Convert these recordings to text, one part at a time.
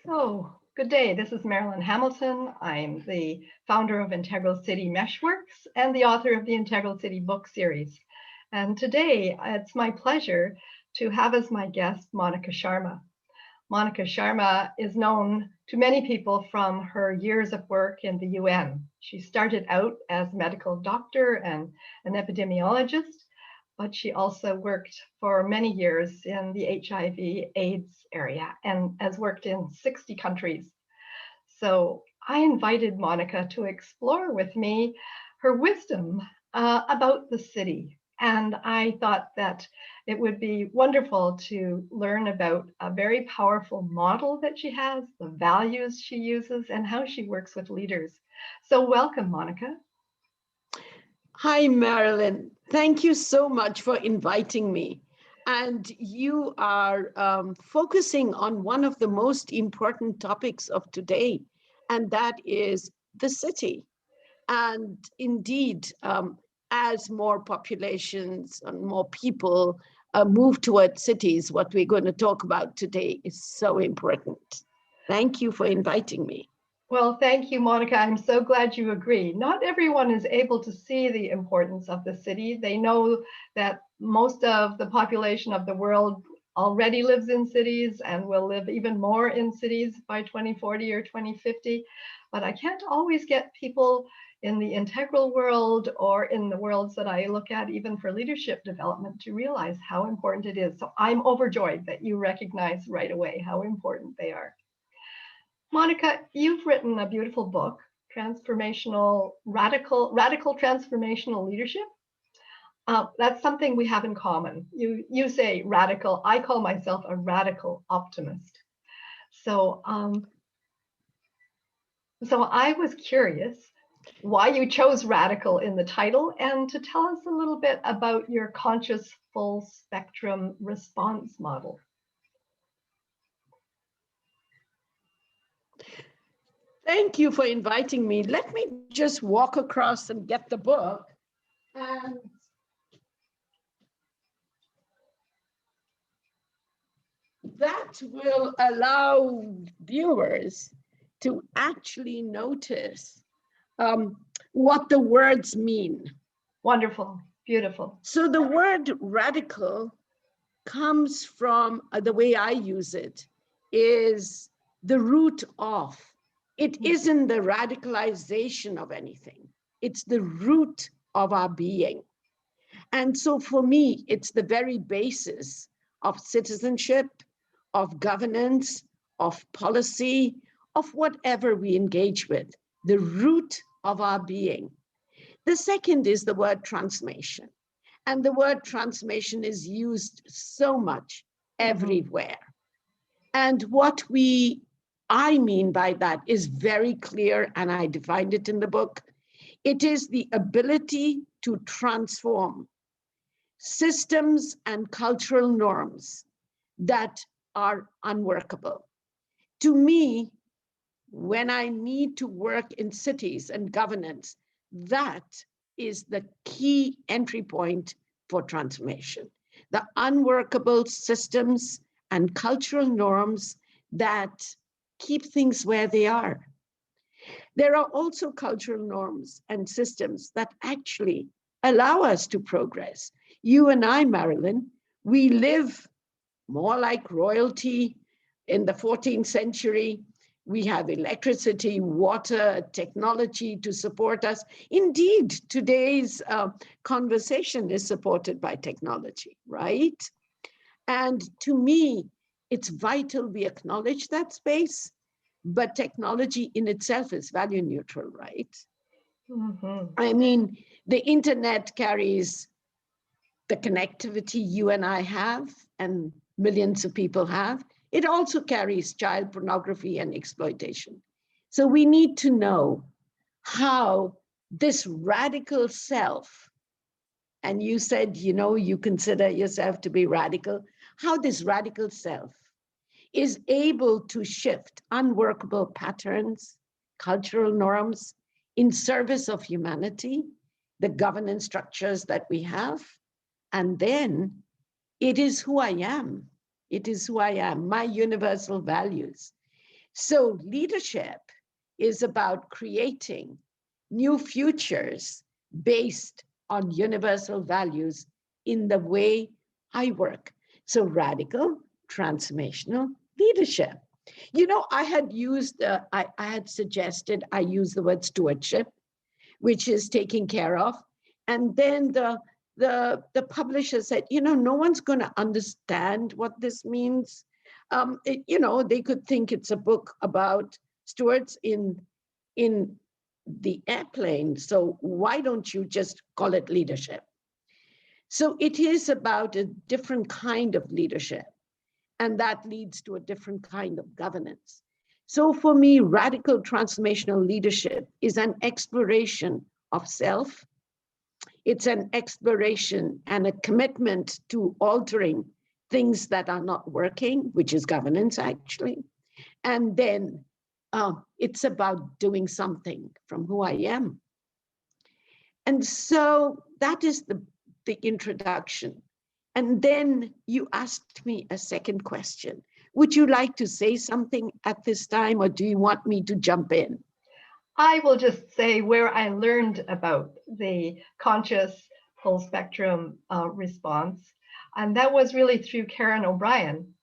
So, good day. This is Marilyn Hamilton. I'm the founder of IntegralCity Meshworks and the author of the IntegralCity book series. And today, it's my pleasure to have as my guest Monica Sharma. Monica Sharma is known to many people from her years of work in the UN. She started out as a medical doctor and an epidemiologist, but she also worked for many years in the HIV/AIDS area and has worked in 60 countries. So I invited Monica to explore with me her wisdom about the city. And I thought that it would be wonderful to learn about a very powerful model that she has, the values she uses, and how she works with leaders. So welcome, Monica. Hi, Marilyn. Thank you so much for inviting me. And you are focusing on one of the most important topics of today, and that is the city. And indeed, as more populations and more people move towards cities, what we're going to talk about today is so important. Thank you for inviting me. Well, thank you, Monica. I'm so glad you agree. Not everyone is able to see the importance of the city. They know that most of the population of the world already lives in cities and will live even more in cities by 2040 or 2050. But I can't always get people in the integral world or in the worlds that I look at, even for leadership development, to realize how important it is. So I'm overjoyed that you recognize right away how important they are. Monica, you've written a beautiful book, Radical Transformational Leadership. That's something we have in common. You say radical, I call myself a radical optimist. So I was curious why you chose radical in the title, and to tell us a little bit about your conscious full spectrum response model. Thank you for inviting me. Let me just walk across and get the book. And that will allow viewers to actually notice what the words mean. Wonderful, beautiful. So the word radical comes from, the way I use it, is the root of. It isn't the radicalization of anything. It's the root of our being. And so for me, it's the very basis of citizenship, of governance, of policy, of whatever we engage with, the root of our being. The second is the word transformation. And the word transformation is used so much everywhere. And what I mean by that is very clear, and I defined it in the book. It is the ability to transform systems and cultural norms that are unworkable. To me, when I need to work in cities and governance, that is the key entry point for transformation. The unworkable systems and cultural norms that keep things where they are. There are also cultural norms and systems that actually allow us to progress. You and I, Marilyn, we live more like royalty in the 14th century. We have electricity, water, technology to support us. Indeed, today's conversation is supported by technology, right? And to me, it's vital we acknowledge that space, but technology in itself is value neutral, right? I mean, the internet carries the connectivity you and I have and millions of people have. It also carries child pornography and exploitation. So we need to know how this radical self, and you said, you know, you consider yourself to be radical, how this radical self is able to shift unworkable patterns, cultural norms in service of humanity, the governance structures that we have, and then it is who I am. It is who I am, my universal values. So leadership is about creating new futures based on universal values in the way I work. So radical, transformational leadership. You know, I had used, I had suggested I use the word stewardship, which is taking care of. And then the publisher said, you know, no one's going to understand what this means. You know, they could think it's a book about stewards in the airplane. So why don't you just call it leadership? So it is about a different kind of leadership, and that leads to a different kind of governance. So for me, radical transformational leadership is an exploration of self. It's an exploration and a commitment to altering things that are not working, which is governance actually. And then it's about doing something from who I am. And so that is the introduction. And then you asked me a second question. Would you like to say something at this time, or do you want me to jump in? I will just say where I learned about the conscious full spectrum response. And that was really through Karen O'Brien.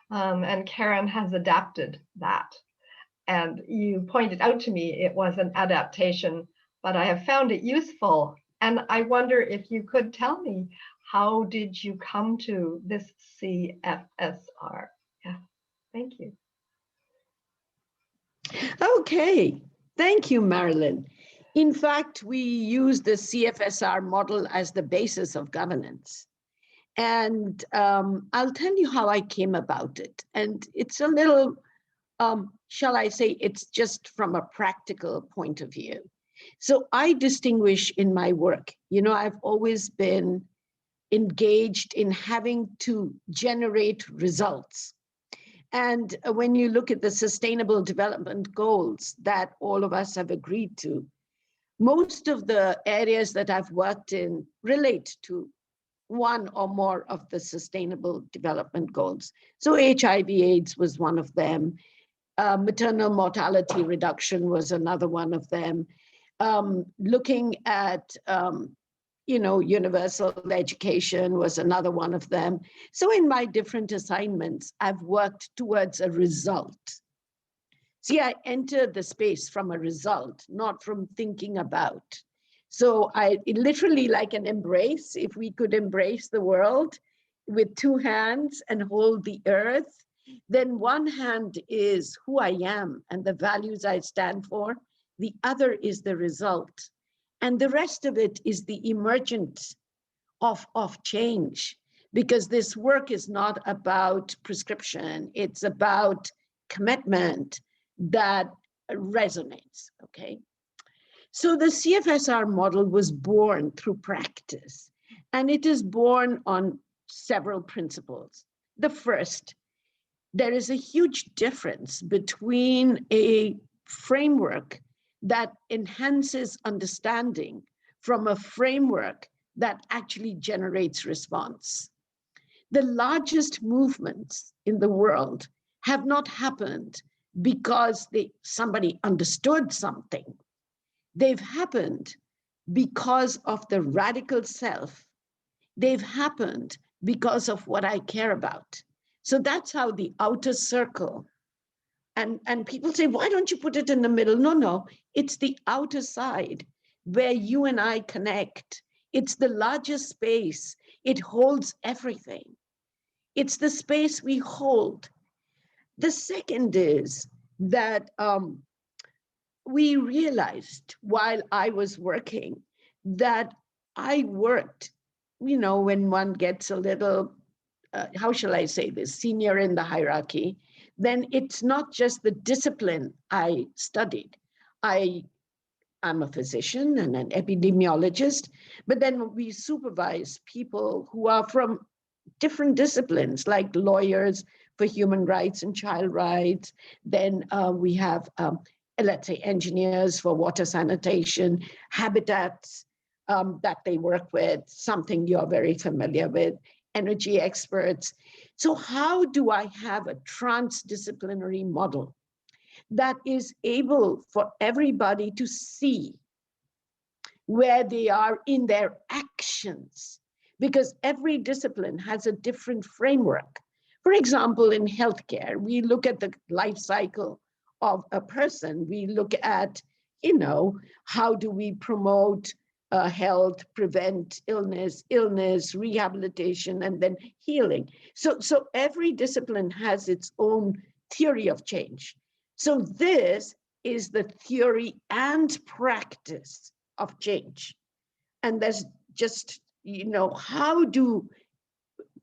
And Karen has adapted that. And you pointed out to me it was an adaptation, but I have found it useful. And I wonder if you could tell me, how did you come to this CFSR? Yeah, thank you. Okay, thank you, Marilyn. In fact, we use the CFSR model as the basis of governance. And I'll tell you how I came about it. And it's a little, shall I say, it's just from a practical point of view. So I distinguish in my work, you know, I've always been engaged in having to generate results. And when you look at the Sustainable Development Goals that all of us have agreed to, most of the areas that I've worked in relate to one or more of the Sustainable Development Goals. So HIV/AIDS was one of them. Maternal mortality reduction was another one of them. Looking at you know, universal education was another one of them. So in my different assignments, I've worked towards a result. See, I entered the space from a result, not from thinking about. So I literally, like an embrace, if we could embrace the world with two hands and hold the earth, then one hand is who I am and the values I stand for. The other is the result. And the rest of it is the emergence of change, because this work is not about prescription, it's about commitment that resonates, okay? So the CFSR model was born through practice, and it is born on several principles. The first, there is a huge difference between a framework that enhances understanding from a framework that actually generates response. The largest movements in the world have not happened because somebody understood something. They've happened because of the radical self. They've happened because of what I care about. So that's how the outer circle, and people say, why don't you put it in the middle? No, it's the outer side where you and I connect. It's the largest space. It holds everything. It's the space we hold. The second is that we realized while I was working that I worked, you know, when one gets a little, how shall I say this, senior in the hierarchy, then it's not just the discipline I studied. I'm a physician and an epidemiologist, but then we supervise people who are from different disciplines, like lawyers for human rights and child rights. Then we have, let's say, engineers for water sanitation, habitats that they work with, something you're very familiar with, energy experts. So how do I have a transdisciplinary model that is able for everybody to see where they are in their actions, because every discipline has a different framework. For example, in healthcare, we look at the life cycle of a person. We look at, how do we promote health, prevent illness, rehabilitation, and then healing. So every discipline has its own theory of change. So this is the theory and practice of change. And there's just, how do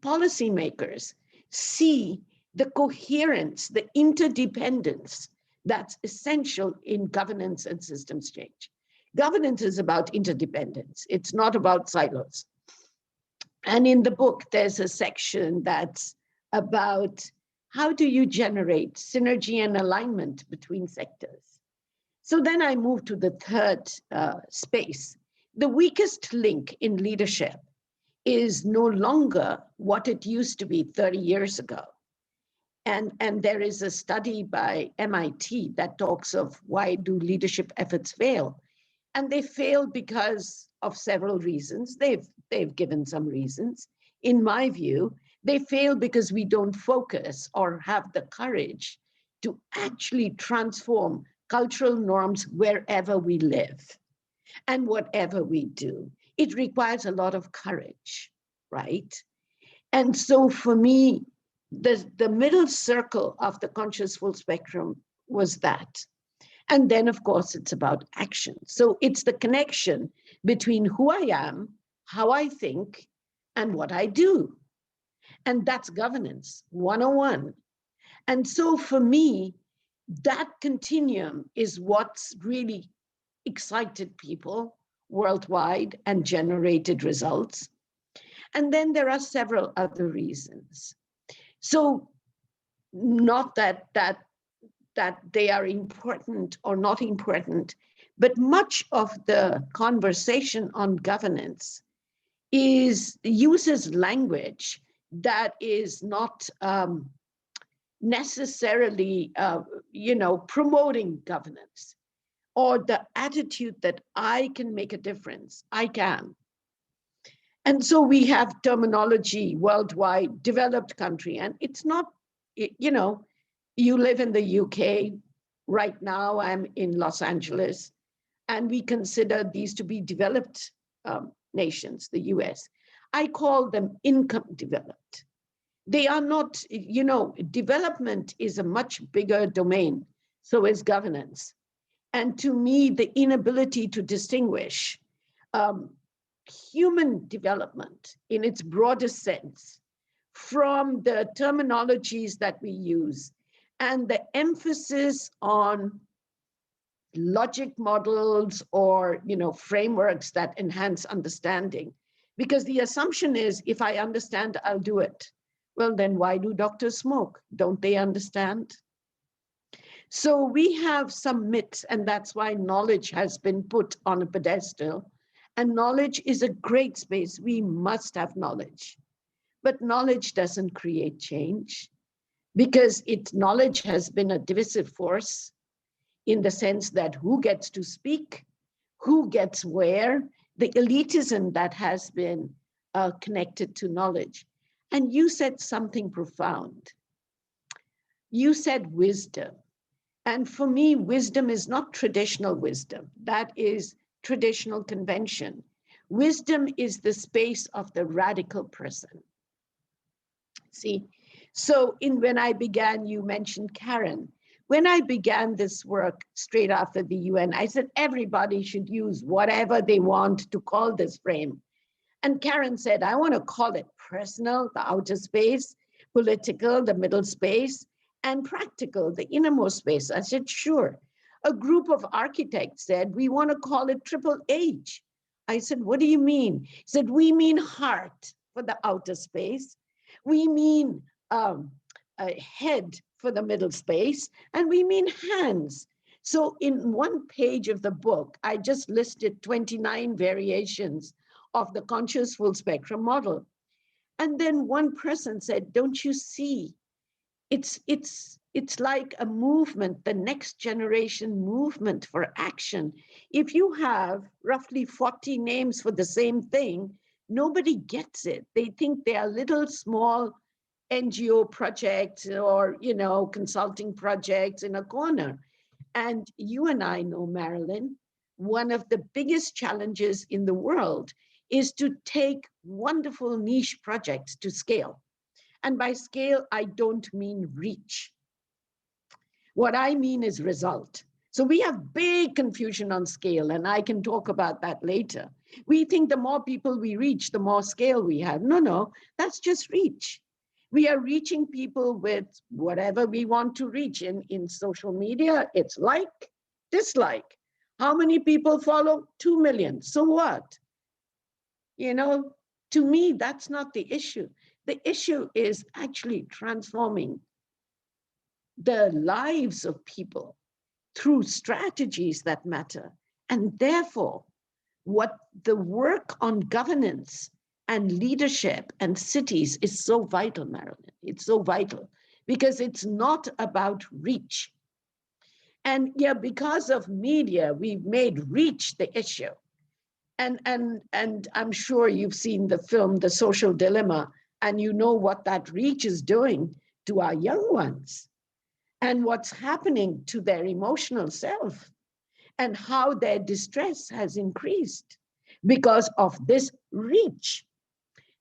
policymakers see the coherence, the interdependence that's essential in governance and systems change? Governance is about interdependence. It's not about silos. And in the book, there's a section that's about how do you generate synergy and alignment between sectors? So then I move to the third space. The weakest link in leadership is no longer what it used to be 30 years ago. And there is a study by MIT that talks of why do leadership efforts fail? And they fail because of several reasons. They've given some reasons. In my view, they fail because we don't focus or have the courage to actually transform cultural norms wherever we live and whatever we do. It requires a lot of courage, right? And so for me, the middle circle of the conscious full spectrum was that. And then, of course, it's about action. So it's the connection between who I am, how I think, and what I do. And that's governance 101. And so for me, that continuum is what's really excited people worldwide and generated results. And then there are several other reasons. So not that they are important or not important, but much of the conversation on governance uses language that is not necessarily, promoting governance, or the attitude that I can make a difference. I can. And so we have terminology worldwide, developed country, and it's not, you live in the UK. Right now, I'm in Los Angeles, and we consider these to be developed nations, the US. I call them income developed. They are not, development is a much bigger domain, so is governance. And to me, the inability to distinguish human development in its broadest sense from the terminologies that we use and the emphasis on logic models or frameworks that enhance understanding. Because the assumption is, if I understand, I'll do it. Well, then why do doctors smoke? Don't they understand? So we have some myths, and that's why knowledge has been put on a pedestal. And knowledge is a great space. We must have knowledge. But knowledge doesn't create change, because knowledge has been a divisive force in the sense that who gets to speak, who gets where, the elitism that has been connected to knowledge. And you said something profound. You said wisdom. And for me, wisdom is not traditional wisdom. That is traditional convention. Wisdom is the space of the radical person. See, so when I began, you mentioned Karen. When I began this work straight after the UN, I said everybody should use whatever they want to call this frame. And Karen said, I want to call it personal, the outer space, political, the middle space, and practical, the innermost space. I said, sure. A group of architects said, we want to call it triple H. I said, what do you mean? He said, we mean heart for the outer space. We mean a head for the middle space, and we mean hands. So in one page of the book, I just listed 29 variations of the conscious full spectrum model. And then one person said, don't you see, it's it's like a movement, the next generation movement for action. If you have roughly 40 names for the same thing, nobody gets it. They think they are little small NGO projects or, consulting projects in a corner. And you and I know, Marilyn, one of the biggest challenges in the world is to take wonderful niche projects to scale. And by scale, I don't mean reach. What I mean is result. So we have big confusion on scale, and I can talk about that later. We think the more people we reach, the more scale we have. No, that's just reach. We are reaching people with whatever we want to reach. In social media, it's like, dislike. How many people follow? 2 million. So what? To me, that's not the issue. The issue is actually transforming the lives of people through strategies that matter. And therefore, what the work on governance and leadership and cities is so vital, Marilyn. It's so vital because it's not about reach. And yeah, because of media, we've made reach the issue. And I'm sure you've seen the film, The Social Dilemma, and you know what that reach is doing to our young ones and what's happening to their emotional self and how their distress has increased because of this reach.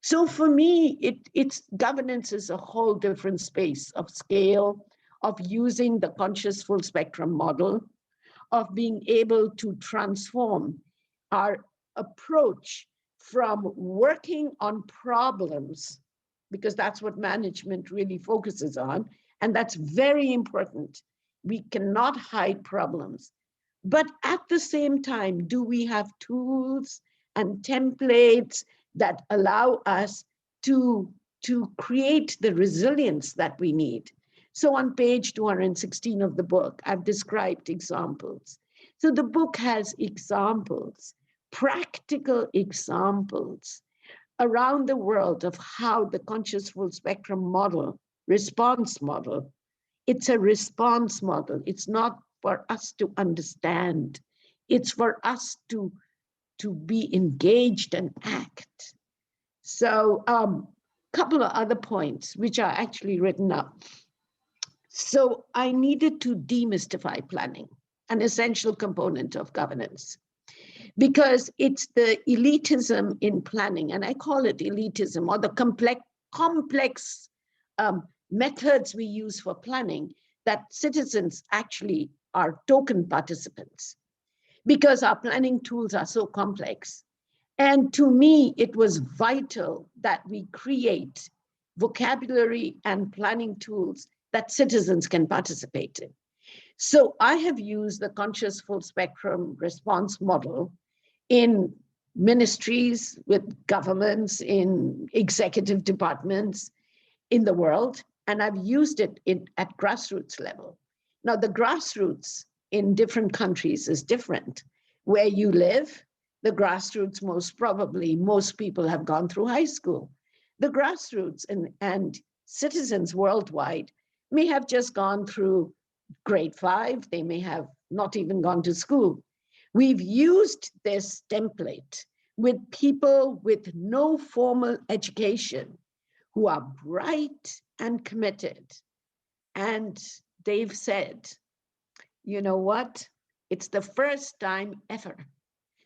So for me, it's governance is a whole different space of scale, of using the conscious full spectrum model, of being able to transform our approach from working on problems, because that's what management really focuses on, and that's very important. We cannot hide problems. But at the same time, do we have tools and templates that allow us to create the resilience that we need? So on page 216 of the book, I've described examples. So the book has examples, practical examples around the world of how the conscious full spectrum model, response model, it's a response model. It's not for us to understand. It's for us to be engaged and act. So couple of other points, which are actually written up. So I needed to demystify planning, an essential component of governance, because it's the elitism in planning, and I call it elitism, or the complex methods we use for planning, that citizens actually are token participants because our planning tools are so complex. And to me, it was vital that we create vocabulary and planning tools that citizens can participate in. So I have used the conscious full spectrum response model in ministries, with governments, in executive departments in the world, and I've used it at grassroots level. Now, the grassroots in different countries is different. Where you live, the grassroots, most people have gone through high school. The grassroots and citizens worldwide may have just gone through grade 5. They may have not even gone to school. We've used this template with people with no formal education who are bright and committed. And they've said, you know what? It's the first time ever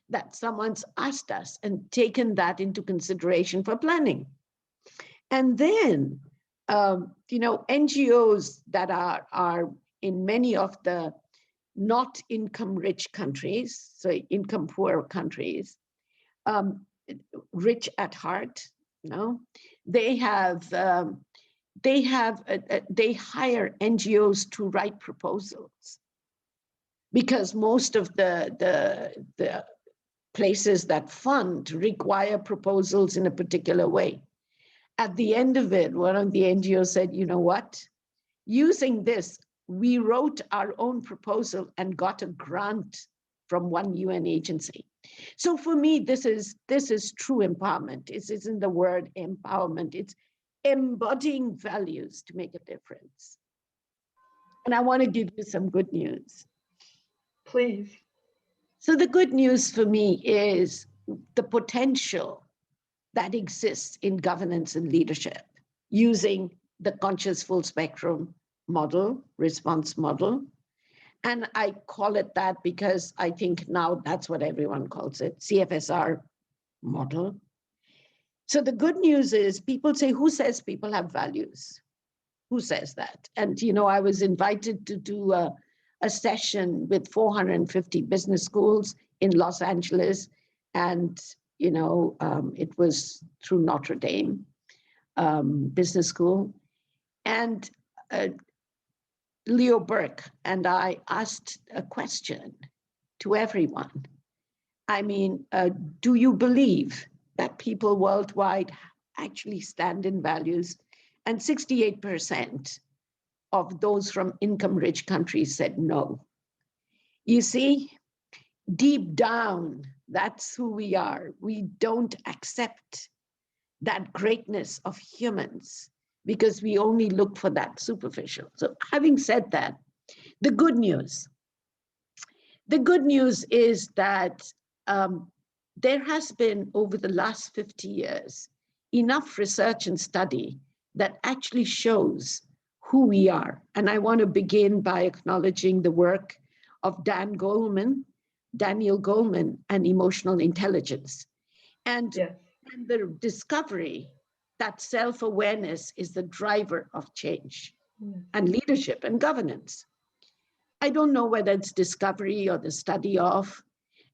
that someone's asked us and taken that into consideration for planning. And then, NGOs that are in many of the not income-rich countries, so income-poor countries, rich at heart, they hire NGOs to write proposals, because most of the places that fund require proposals in a particular way. At the end of it, one of the NGOs said, you know what? Using this, we wrote our own proposal and got a grant from one UN agency. So for me, this is true empowerment. It isn't the word empowerment. It's embodying values to make a difference. And I want to give you some good news. Please. So the good news for me is the potential that exists in governance and leadership using the conscious full spectrum model, response model. And I call it that because I think now that's what everyone calls it, CFSR model. So the good news is people say, who says people have values? Who says that? And, you know, I was invited to do a session with 450 business schools in Los Angeles. And, you know, it was through Notre Dame Business School. And Leo Burke and I asked a question to everyone. I mean, do you believe that people worldwide actually stand in values? And 68% of those from income-rich countries said no. You see, deep down, that's who we are. We don't accept that greatness of humans because we only look for that superficial. So having said that, the good news is that there has been, over the last 50 years, enough research and study that actually shows who we are. And I want to begin by acknowledging the work of Daniel Goleman, and emotional intelligence. And, Yes. and the discovery that self-awareness is the driver of change and leadership and governance. I don't know whether it's discovery or the study of,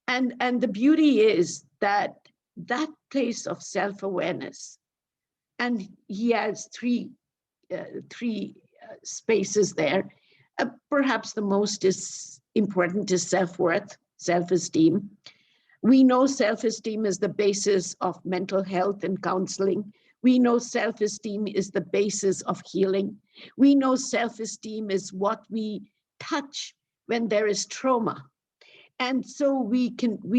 and the beauty is that that place of self-awareness, and he has three spaces there. Perhaps the most important is self-worth, self-esteem. We know self-esteem is the basis of mental health and counseling. We know self-esteem is the basis of healing. We know self-esteem is what we touch when there is trauma. And so we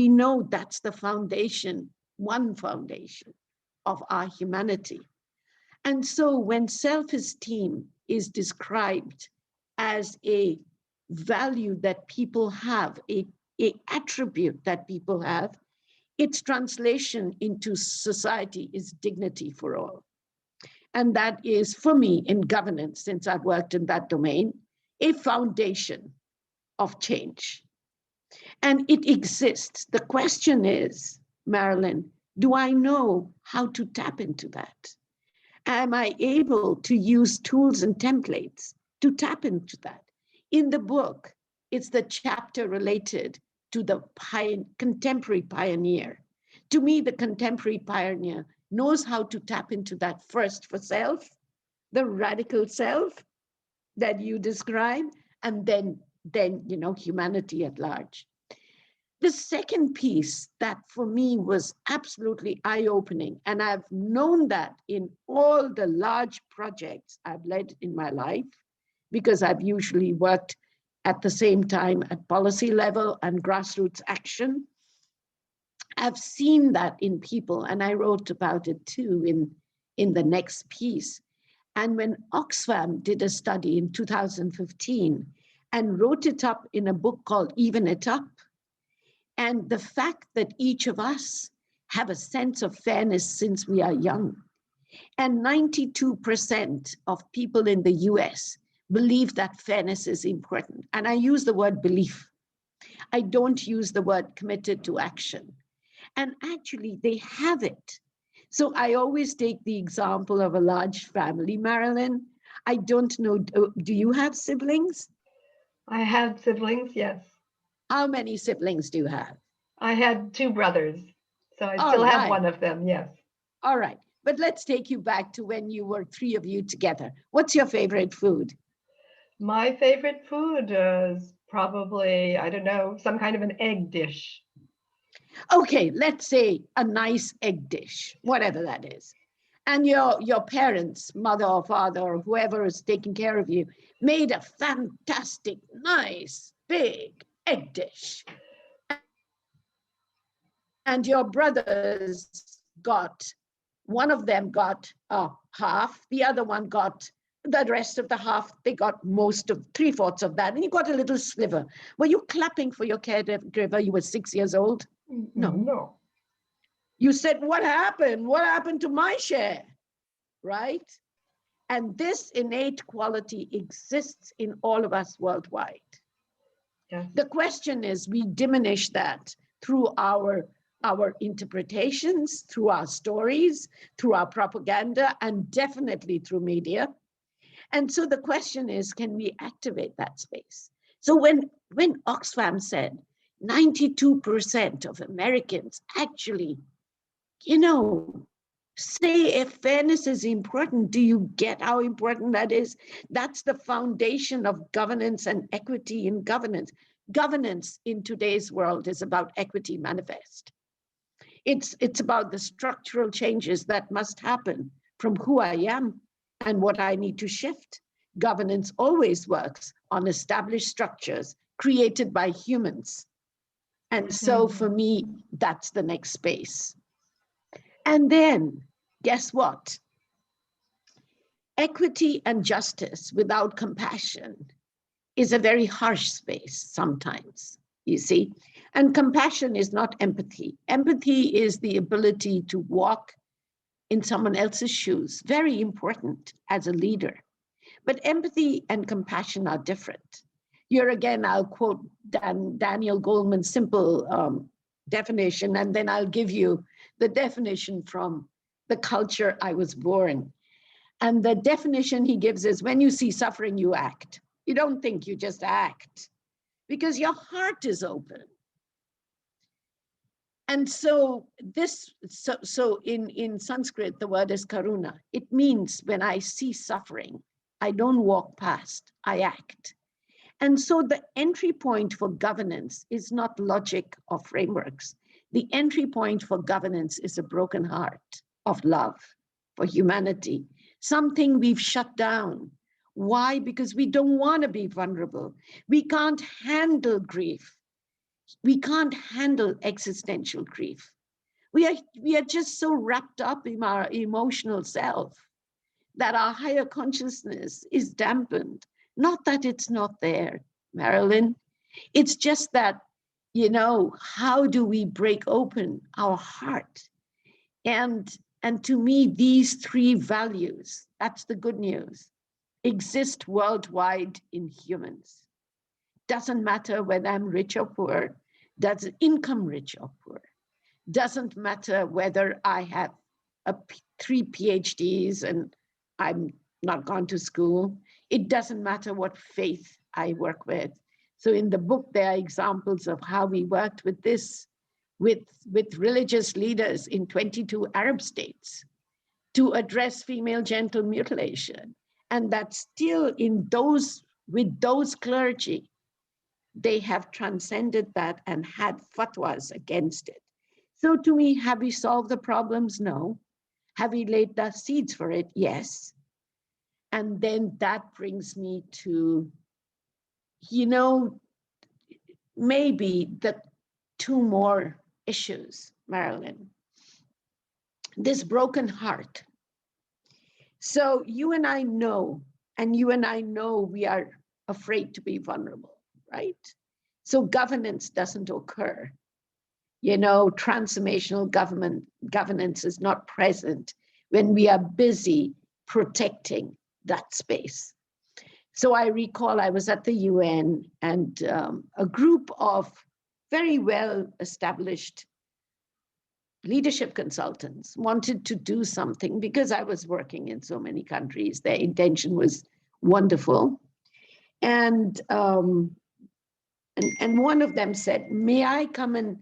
know that's the foundation, one foundation of our humanity. And so when self-esteem is described as a value that people have, a attribute that people have, its translation into society is dignity for all. And that is, for me, in governance, since I've worked in that domain, a foundation of change. And it exists. The question is, Marilyn, do I know how to tap into that? Am I able to use tools and templates to tap into that? In the book, it's the chapter related to the contemporary pioneer. To me, the contemporary pioneer knows how to tap into that first for self, the radical self that you describe, and then you know, humanity at large. The second piece that for me was absolutely eye-opening, and I've known that in all the large projects I've led in my life, because I've usually worked at the same time at policy level and grassroots action. I've seen that in people, and I wrote about it too in the next piece. And when Oxfam did a study in 2015 and wrote it up in a book called Even It Up, and the fact that each of us have a sense of fairness since we are young, and 92% of people in the US believe that fairness is important. And I use the word belief. I don't use the word committed to action. And actually, they have it. So I always take the example of a large family, Marilyn. I don't know, do you have siblings? I had siblings, yes. How many siblings do you have? I had 2 brothers, so I All still have right. one of them, yes. All right, but let's take you back to when you were 3 of you together. What's your favorite food? My favorite food is probably, I don't know, some kind of an egg dish. Okay, let's say a nice egg dish, whatever that is. And your parents, mother or father or whoever is taking care of you, made a fantastic, nice, big egg dish. And your brothers got, one of them got half, the other one got The rest of the half, they got most of 3/4 of that, and you got a little sliver. Were you clapping for your caregiver? You were 6 years old? No. No. You said, what happened? What happened to my share? Right? And this innate quality exists in all of us worldwide. Yes. The question is, we diminish that through our interpretations, through our stories, through our propaganda, and definitely through media. And so the question is, can we activate that space? So when Oxfam said 92% of Americans actually, say if fairness is important, do you get how important that is? That's the foundation of governance and equity in governance. Governance in today's world is about equity manifest. It's about the structural changes that must happen from who I am and what I need to shift. Governance always works on established structures created by humans. And so for me, that's the next space. And then, guess what? Equity and justice without compassion is a very harsh space sometimes, you see. And compassion is not empathy. Empathy is the ability to walk in someone else's shoes, very important as a leader. But empathy and compassion are different. Here again, I'll quote Daniel Goleman's simple definition, and then I'll give you the definition from the culture I was born. And the definition he gives is, when you see suffering, you act. You don't think, you just act, because your heart is open. And so in Sanskrit, the word is karuna. It means when I see suffering, I don't walk past, I act. And so the entry point for governance is not logic or frameworks. The entry point for governance is a broken heart of love for humanity, something we've shut down. Why? Because we don't want to be vulnerable. We can't handle grief. We can't handle existential grief. We are just so wrapped up in our emotional self that our higher consciousness is dampened. Not that it's not there, Marilyn. It's just that, how do we break open our heart? And to me, these three values, that's the good news, exist worldwide in humans. Doesn't matter whether I'm rich or poor, does income rich or poor. Doesn't matter whether I have 3 PhDs and I'm not gone to school. It doesn't matter what faith I work with. So in the book, there are examples of how we worked with this, with religious leaders in 22 Arab states to address female genital mutilation. And that still with those clergy, they have transcended that and had fatwas against it. So to me, have we solved the problems? No. Have we laid the seeds for it? Yes. And then that brings me to, maybe the 2 more issues, Marilyn. This broken heart. So you and I know we are afraid to be vulnerable, right? So governance doesn't occur. Transformational governance is not present when we are busy protecting that space. So I recall I was at the UN, and a group of very well-established leadership consultants wanted to do something because I was working in so many countries. Their intention was wonderful. And one of them said, may I come and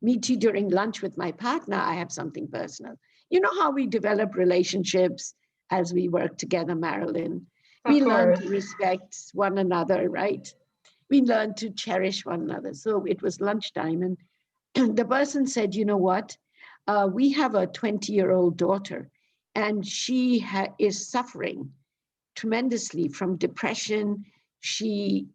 meet you during lunch with my partner? I have something personal. You know how we develop relationships as we work together, Marilyn? We learn to respect one another, right? We learn to cherish one another. So it was lunchtime, and the person said, you know what? We have a 20-year-old daughter, and she is suffering tremendously from depression. She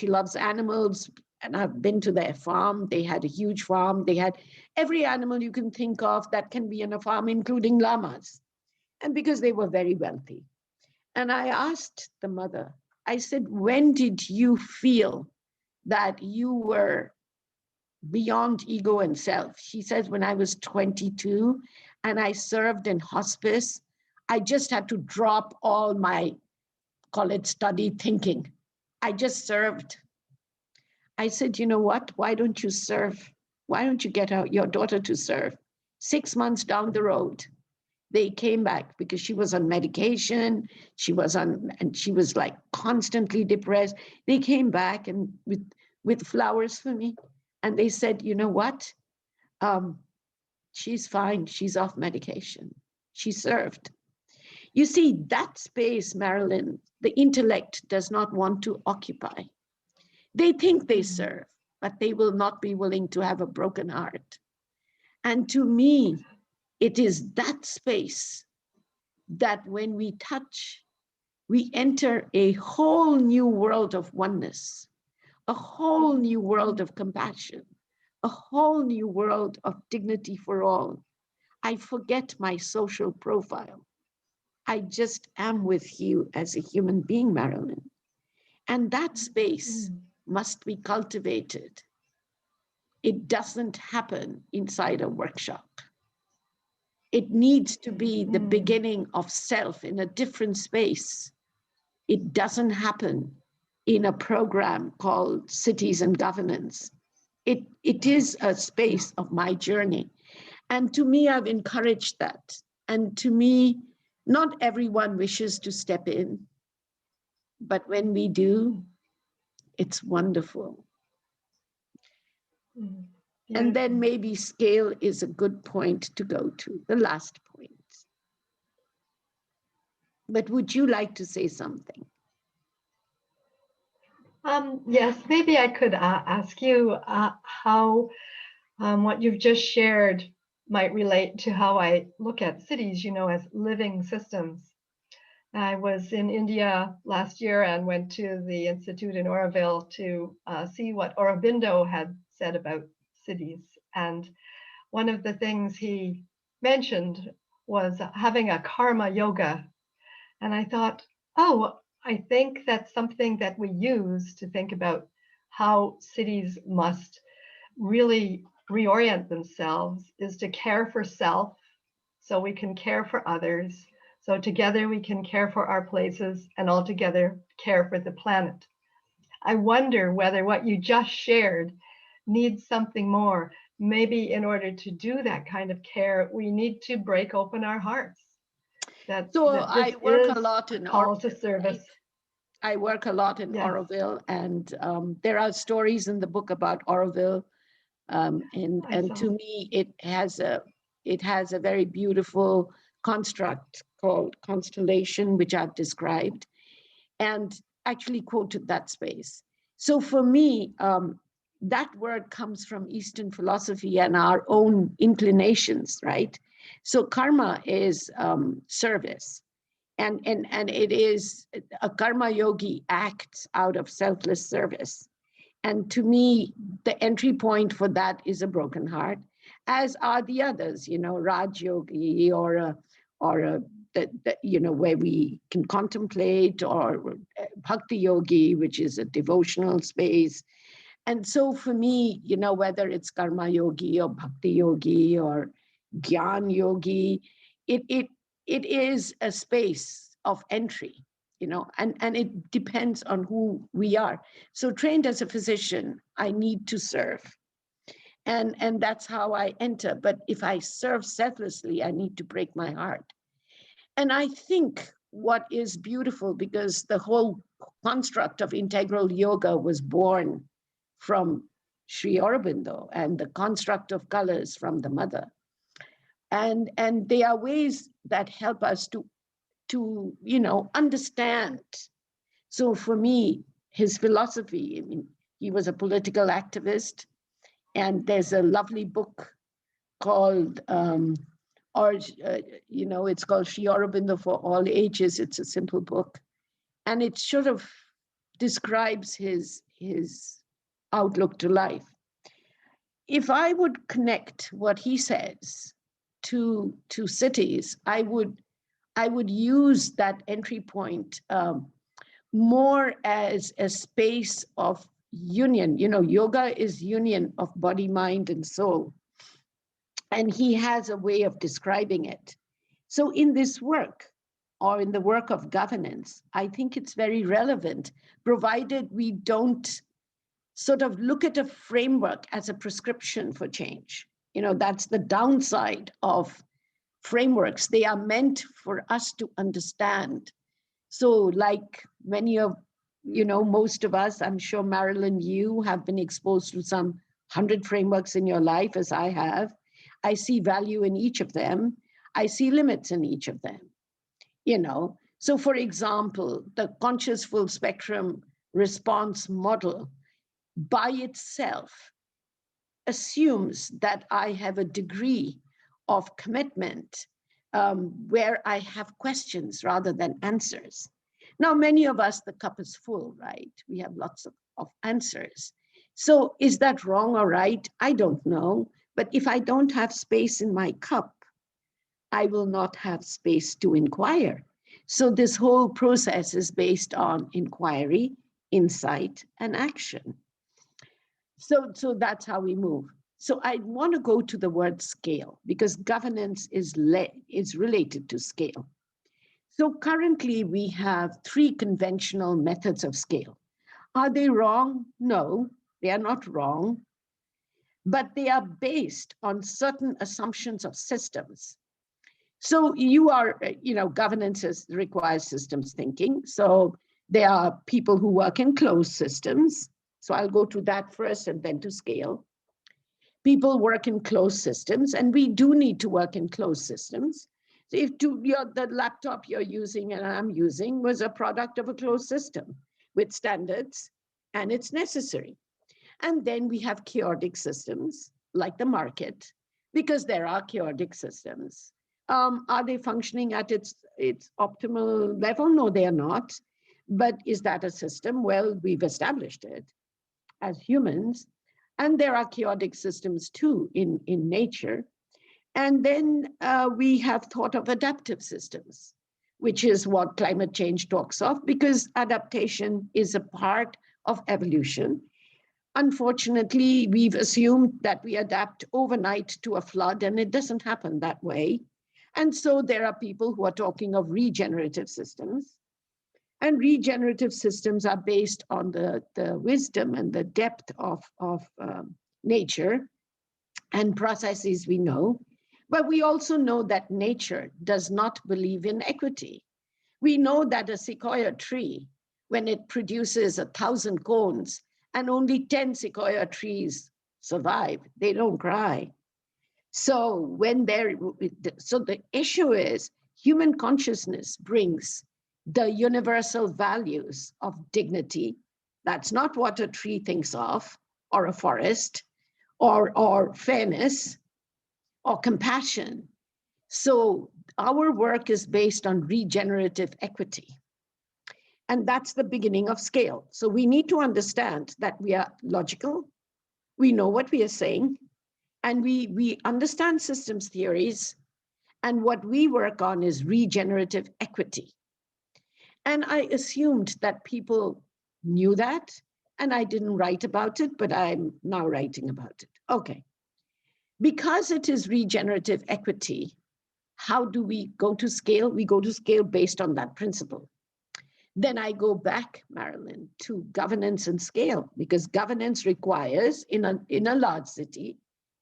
loves animals, and I've been to their farm. They had a huge farm. They had every animal you can think of that can be in a farm, including llamas. and because they were very wealthy. And I asked the mother, I said, when did you feel that you were beyond ego and self? She says, when I was 22 and I served in hospice, I just had to drop all my, call it study thinking. I just served. I said, you know what? Why don't you serve? Why don't you get out your daughter to serve? 6 months down the road, they came back because she was on medication. She was like constantly depressed. They came back and with flowers for me. And they said, you know what? She's fine. She's off medication. She served. You see, that space, Marilyn, the intellect does not want to occupy. They think they serve, but they will not be willing to have a broken heart. And to me, it is that space that when we touch, we enter a whole new world of oneness, a whole new world of compassion, a whole new world of dignity for all. I forget my social profile. I just am with you as a human being, Marilyn. And that space must be cultivated. It doesn't happen inside a workshop. It needs to be the beginning of self in a different space. It doesn't happen in a program called Cities and Governance. It is a space of my journey. And to me, I've encouraged that. And to me, not everyone wishes to step in, but when we do, it's wonderful. And then maybe scale is a good point to go to, the last point. But would you like to say something? Yes, maybe I could ask you how what you've just shared might relate to how I look at cities, you know, as living systems. I was in India last year and went to the Institute in Auroville to see what Aurobindo had said about cities. And one of the things he mentioned was having a karma yoga. And I thought, oh, I think that's something that we use to think about how cities must really reorient themselves, is to care for self so we can care for others. So together we can care for our places and all together care for the planet. I wonder whether what you just shared needs something more. Maybe in order to do that kind of care, we need to break open our hearts. I work a lot in call to service. I work a lot in Auroville, and there are stories in the book about Auroville, and to me, it has a very beautiful construct called constellation, which I've described, and actually quoted that space. So for me, that word comes from Eastern philosophy and our own inclinations, right? So karma is service. And it is a karma yogi acts out of selfless service. And to me, the entry point for that is a broken heart, as are the others, you know, Raj Yogi or you know, where we can contemplate, or Bhakti Yogi, which is a devotional space. And so for me, you know, whether it's Karma Yogi or Bhakti Yogi or Gyan Yogi, it is a space of entry, you know, and it depends on who we are. So trained as a physician, I need to serve. And that's how I enter. But if I serve selflessly, I need to break my heart. And I think what is beautiful, because the whole construct of integral yoga was born from Sri Aurobindo, and the construct of colors from the mother. And they are ways that help us to you know, understand. So for me, his philosophy, I mean, he was a political activist, and there's a lovely book called you know, it's called Sri Aurobindo for All Ages. It's a simple book, and it sort of describes his outlook to life. If I would connect what he says to cities, I would I would use that entry point more as a space of union. You know, yoga is union of body, mind, and soul. And he has a way of describing it. So in this work, or in the work of governance, I think it's very relevant, provided we don't sort of look at a framework as a prescription for change. You know, that's the downside of frameworks. They are meant for us to understand. So like many of, you know, most of us, I'm sure Marilyn, you have been exposed to some 100 frameworks in your life, as I have. I see value in each of them. I see limits in each of them, you know. So for example, the conscious full spectrum response model by itself assumes that I have a degree of commitment where I have questions rather than answers. Now, many of us, the cup is full, right? We have lots of answers. So is that wrong or right? I don't know. But if I don't have space in my cup, I will not have space to inquire. So this whole process is based on inquiry, insight, and action. So that's how we move. So I want to go to the word scale because governance is related to scale. So currently we have 3 conventional methods of scale. Are they wrong? No, they are not wrong, but they are based on certain assumptions of systems. So you are, you know, governance requires systems thinking. So there are people who work in closed systems. So I'll go to that first and then to scale. People work in closed systems, and we do need to work in closed systems. So if the laptop you're using and I'm using was a product of a closed system with standards, and it's necessary. And then we have chaotic systems like the market, because there are chaotic systems. Are they functioning at its optimal level? No, they are not. But is that a system? Well, we've established it as humans. And there are chaotic systems too in nature. And then we have thought of adaptive systems, which is what climate change talks of, because adaptation is a part of evolution. Unfortunately, we've assumed that we adapt overnight to a flood, and it doesn't happen that way. And so there are people who are talking of regenerative systems. And regenerative systems are based on the wisdom and the depth of nature and processes we know. But we also know that nature does not believe in equity. We know that a sequoia tree, when it produces 1,000 cones and only 10 sequoia trees survive, they don't cry. So so the issue is human consciousness brings the universal values of dignity. That's not what a tree thinks of, or a forest, or fairness, or compassion. So our work is based on regenerative equity. And that's the beginning of scale. So we need to understand that we are logical, we know what we are saying, and we understand systems theories, and what we work on is regenerative equity. And I assumed that people knew that, and I didn't write about it, but I'm now writing about it. Okay. Because it is regenerative equity, how do we go to scale? We go to scale based on that principle. Then I go back, Marilyn, to governance and scale, because governance requires, in a large city,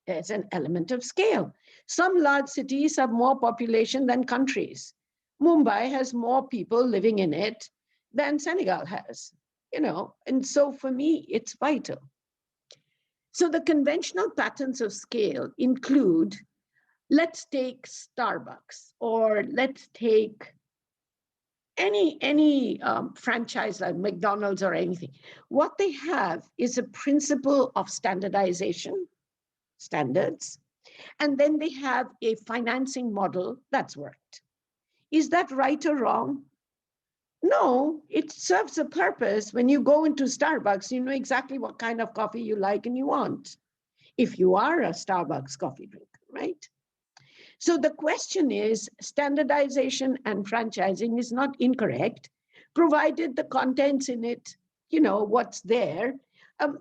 there's an element of scale. Some large cities have more population than countries. Mumbai has more people living in it than Senegal has, you know, and so for me, it's vital. So the conventional patterns of scale include, let's take Starbucks, or let's take any franchise like McDonald's or anything. What they have is a principle of standardization, standards, and then they have a financing model that's worked. Is that right or wrong? No, it serves a purpose. When you go into Starbucks, you know exactly what kind of coffee you like and you want, if you are a Starbucks coffee drinker, right? So the question is, standardization and franchising is not incorrect, provided the contents in it, what's there,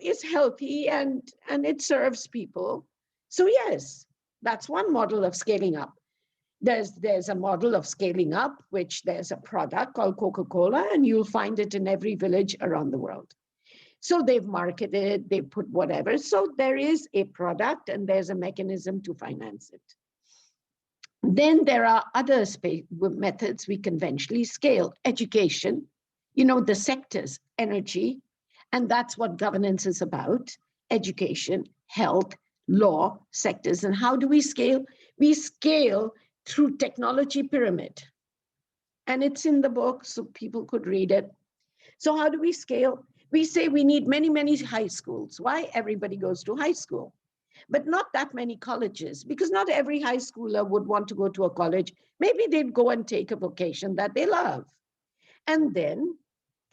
is healthy and it serves people. So yes, that's one model of scaling up. There's a model of scaling up, which there's a product called Coca-Cola, and you'll find it in every village around the world. So they've marketed, they put whatever. So there is a product and there's a mechanism to finance it. Then there are other methods we conventionally scale. Education, the sectors, energy, and that's what governance is about. Education, health, law, sectors. And how do we scale? We scale through technology pyramid. And it's in the book, so people could read it. So how do we scale? We say we need many, many high schools. Why? Everybody goes to high school, but not that many colleges, because not every high schooler would want to go to a college. Maybe they'd go and take a vocation that they love. And then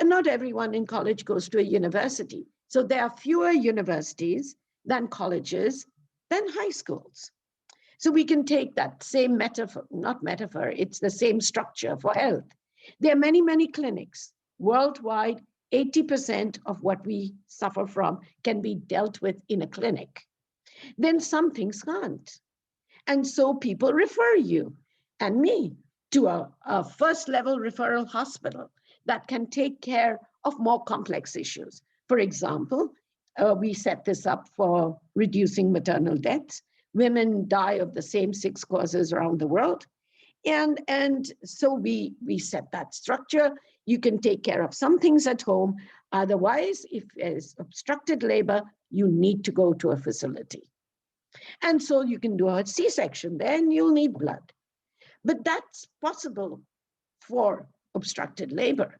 not everyone in college goes to a university. So there are fewer universities than colleges, than high schools. So we can take that same metaphor, not metaphor, it's the same structure for health. There are many, many clinics worldwide. 80% of what we suffer from can be dealt with in a clinic. Then some things can't. And so people refer you and me to a first level referral hospital that can take care of more complex issues. For example, we set this up for reducing maternal deaths. Women die of the same 6 causes around the world. And so we set that structure. You can take care of some things at home. Otherwise, if there's obstructed labor, you need to go to a facility. And so you can do a C-section, then you'll need blood. But that's possible for obstructed labor.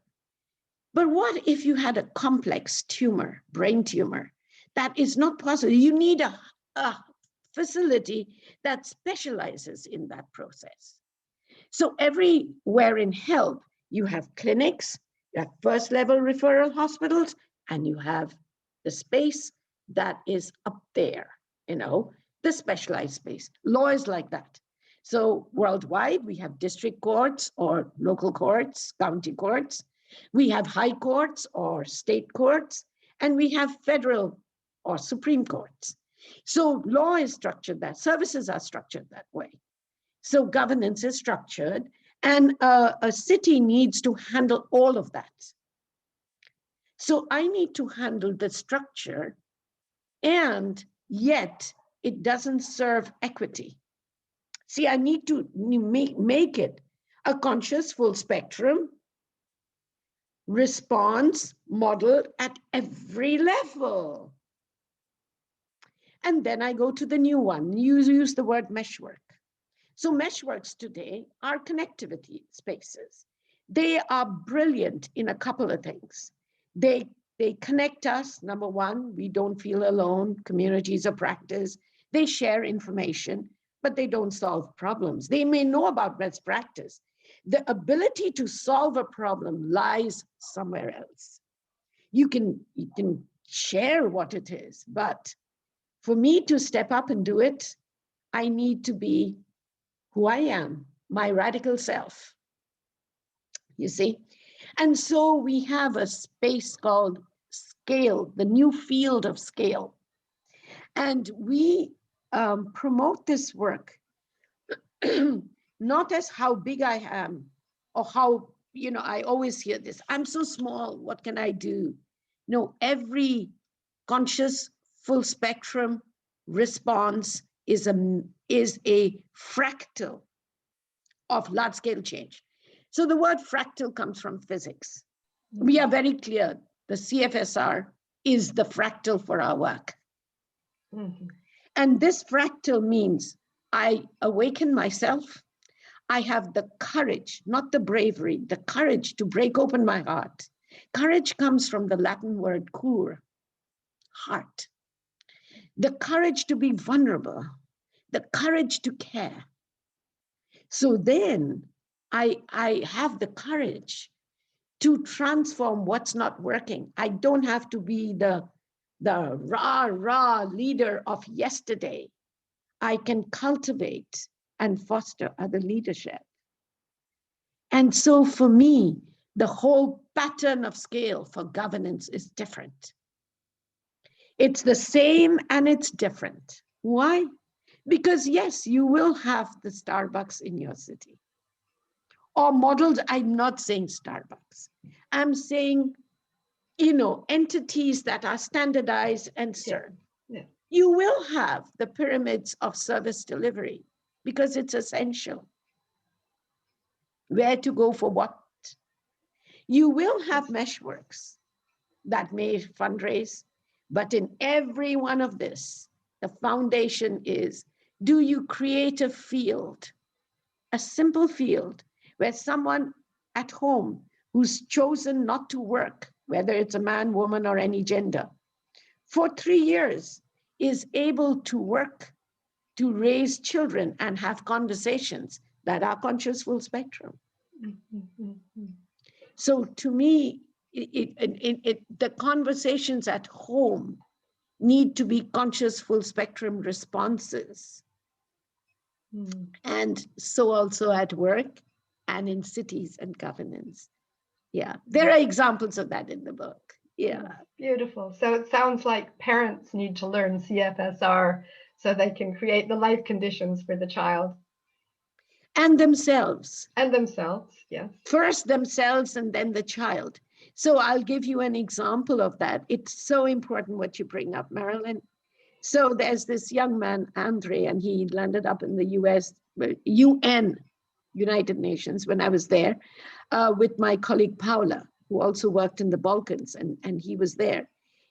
But what if you had a complex tumor, brain tumor? That is not possible. You need a facility that specializes in that process. So everywhere in health, you have clinics, you have first level referral hospitals, and you have the space that is up there, the specialized space. Law is like that. So worldwide, we have district courts or local courts, county courts. We have high courts or state courts, and we have federal or Supreme Courts. So law is structured that, services are structured that way. So governance is structured, and a city needs to handle all of that. So I need to handle the structure, and yet it doesn't serve equity. See, I need to make it a conscious full spectrum response model at every level. And then I go to the new one. You use the word meshwork. So meshworks today are connectivity spaces. They are brilliant in a couple of things. They connect us. Number one, we don't feel alone. Communities of practice. They share information, but they don't solve problems. They may know about best practice. The ability to solve a problem lies somewhere else. You can share what it is, but for me to step up and do it, I need to be who I am, my radical self, you see? And so we have a space called scale, the new field of scale. And we promote this work, not as how big I am or how, I always hear this, I'm so small, what can I do? No, every conscious full spectrum response is a fractal of large scale change. So the word fractal comes from physics. We are very clear, the CFSR is the fractal for our work. Mm-hmm. And this fractal means I awaken myself. I have the courage, not the bravery, the courage to break open my heart. Courage comes from the Latin word cur, heart. The courage to be vulnerable, the courage to care. So then I have the courage to transform what's not working. I don't have to be the rah leader of yesterday. I can cultivate and foster other leadership. And so for me, the whole pattern of scale for governance is different. It's the same and it's different. Why? Because yes, you will have the Starbucks in your city. Or modeled, I'm not saying Starbucks. I'm saying, entities that are standardized and served. Yeah. You will have the pyramids of service delivery because it's essential. Where to go for what? You will have meshworks that may fundraise, but in every one of this, the foundation is, do you create a field, a simple field, where someone at home who's chosen not to work, whether it's a man, woman, or any gender, for 3 years is able to work to raise children and have conversations that are conscious full spectrum. So to me, the conversations at home need to be conscious full spectrum responses. And so also at work and in cities and governance. Yeah, there are examples of that in the book. Yeah. Beautiful. So it sounds like parents need to learn CFSR so they can create the life conditions for the child. And themselves. And themselves, yes. First themselves and then the child. So I'll give you an example of that. It's so important what you bring up, Marilyn. So there's this young man, Andre, and he landed up in the US, UN, United Nations, when I was there, with my colleague Paula, who also worked in the Balkans, and he was there.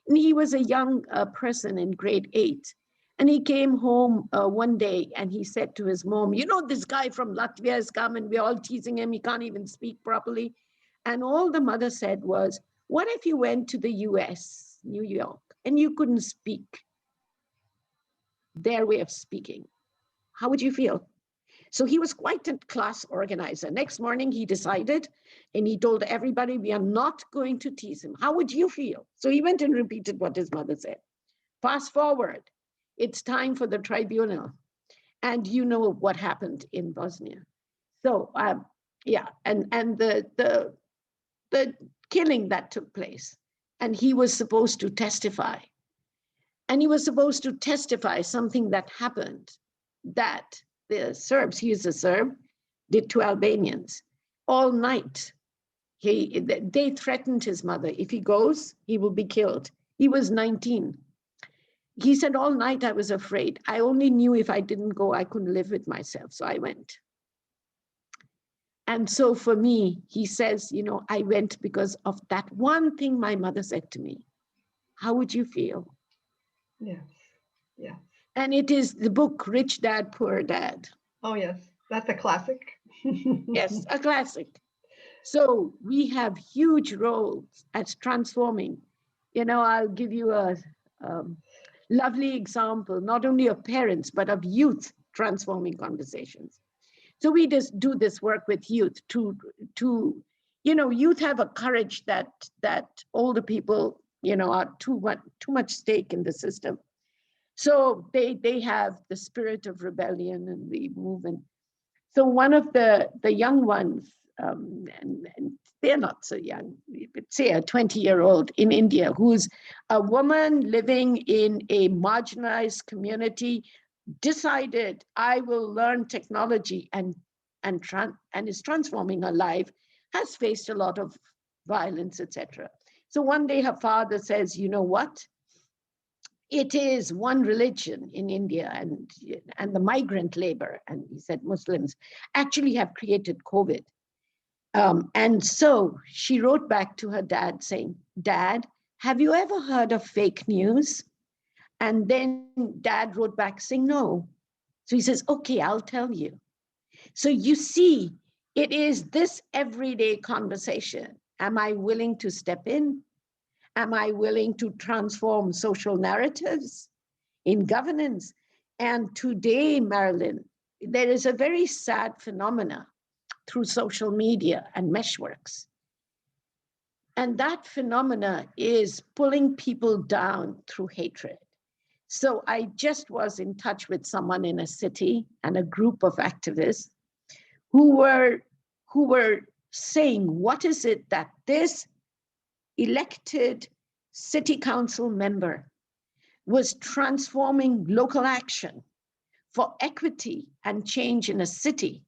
And he was a young person in grade 8. And he came home one day and he said to his mom, this guy from Latvia has come and we're all teasing him. He can't even speak properly. And all the mother said was, what if you went to the US, New York, and you couldn't speak their way of speaking? How would you feel? So he was quite a class organizer. Next morning he decided and he told everybody, we are not going to tease him. How would you feel? So he went and repeated what his mother said. Fast forward, it's time for the tribunal. And you know what happened in Bosnia. So yeah, and the killing that took place. And he was supposed to testify. And he was supposed to testify something that happened, that the Serbs, he is a Serb, did to Albanians all night. They threatened his mother. If he goes, he will be killed. He was 19. He said, all night I was afraid. I only knew if I didn't go, I couldn't live with myself. So I went. And so for me, he says, I went because of that one thing my mother said to me. How would you feel? Yes. Yeah. And it is the book, Rich Dad, Poor Dad. Oh, yes. That's a classic. Yes, a classic. So we have huge roles as transforming. I'll give you a lovely example, not only of parents, but of youth transforming conversations. So we just do this work with youth to youth have a courage that older people, are too much stake in the system. So they have the spirit of rebellion and the movement. So one of the young ones, and they're not so young, but say a 20-year-old in India, who's a woman living in a marginalized community, decided, I will learn technology and is transforming her life, has faced a lot of violence, etc. So one day her father says, you know what? It is one religion in India and the migrant labor, and he said Muslims actually have created COVID. And so she wrote back to her dad saying, Dad, have you ever heard of fake news? And then Dad wrote back saying, no. So he says, okay, I'll tell you. So you see, it is this everyday conversation. Am I willing to step in? Am I willing to transform social narratives in governance? And today, Marilyn, there is a very sad phenomena through social media and meshworks. And that phenomena is pulling people down through hatred. So I just was in touch with someone in a city and a group of activists who were saying, what is it that this elected city council member was transforming local action for equity and change in a city?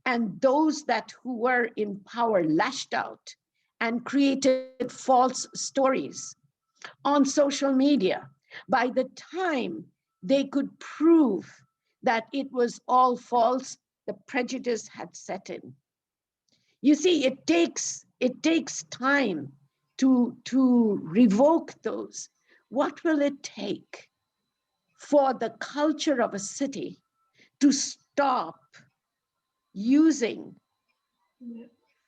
And those who were in power lashed out and created false stories on social media. By the time they could prove that it was all false, the prejudice had set in. You see, it takes time to revoke those. What will it take for the culture of a city to stop using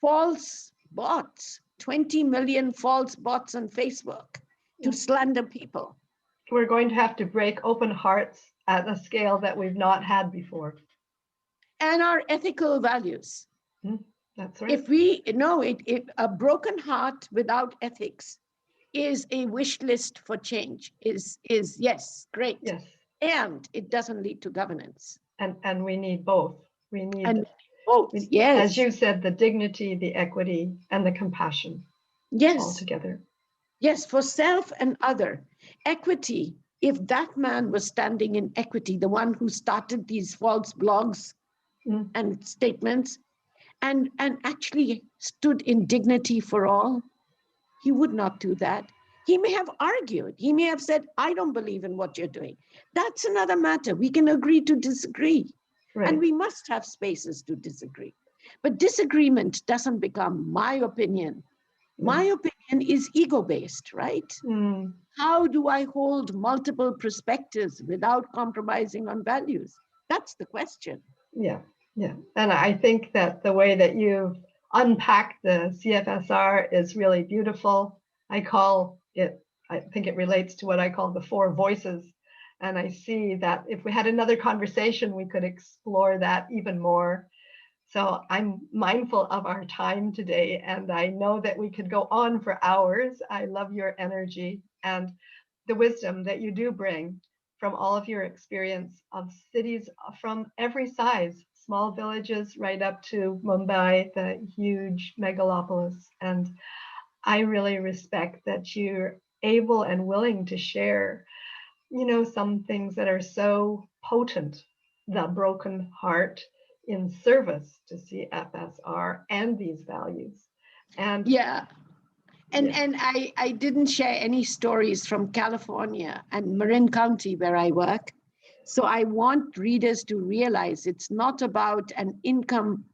false bots, 20 million false bots on Facebook to slander people? We're going to have to break open hearts at a scale that we've not had before. And our ethical values. That's right. If we know it, a broken heart without ethics is a wish list for change, is yes, great. Yes. And it doesn't lead to governance. And we need both. We need both, yes. As you said, the dignity, the equity, and the compassion. Yes. All together. Yes, for self and other. Equity, if that man was standing in equity, the one who started these false blogs and statements, and actually stood in dignity for all, he would not do that. He may have argued. He may have said, I don't believe in what you're doing. That's another matter. We can agree to disagree. Right. And we must have spaces to disagree. But disagreement doesn't become my opinion. My opinion is ego-based, right? How do I hold multiple perspectives without compromising on values? That's the question. Yeah. And I think that the way that you unpack the CFSR is really beautiful. I think it relates to what I call the 4 voices. And I see that if we had another conversation, we could explore that even more. So I'm mindful of our time today, and I know that we could go on for hours. I love your energy and the wisdom that you do bring from all of your experience of cities from every size, small villages right up to Mumbai, the huge megalopolis. And I really respect that you're able and willing to share, some things that are so potent, the broken heart in service to CFSR and these values. And and I didn't share any stories from California and Marin County where I work. So I want readers to realize it's not about an income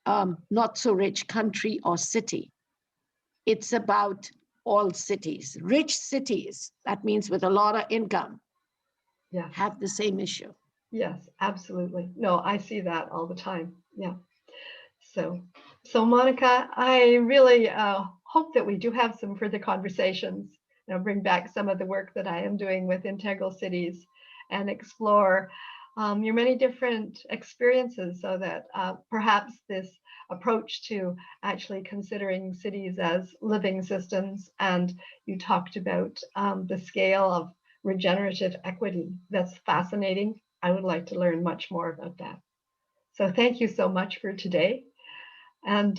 not so rich country or city. It's about all cities. Rich cities, that means with a lot of income, have the same issue. Yes, absolutely. No, I see that all the time. Yeah. So Monica, I really hope that we do have some further conversations, bring back some of the work that I am doing with Integral Cities and explore your many different experiences, so that perhaps this approach to actually considering cities as living systems, and you talked about the scale of regenerative equity. That's fascinating. I would like to learn much more about that. So thank you so much for today. And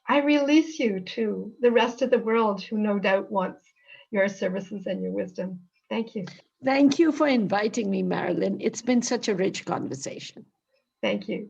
I release you to the rest of the world who no doubt wants your services and your wisdom. Thank you. Thank you for inviting me, Marilyn. It's been such a rich conversation. Thank you.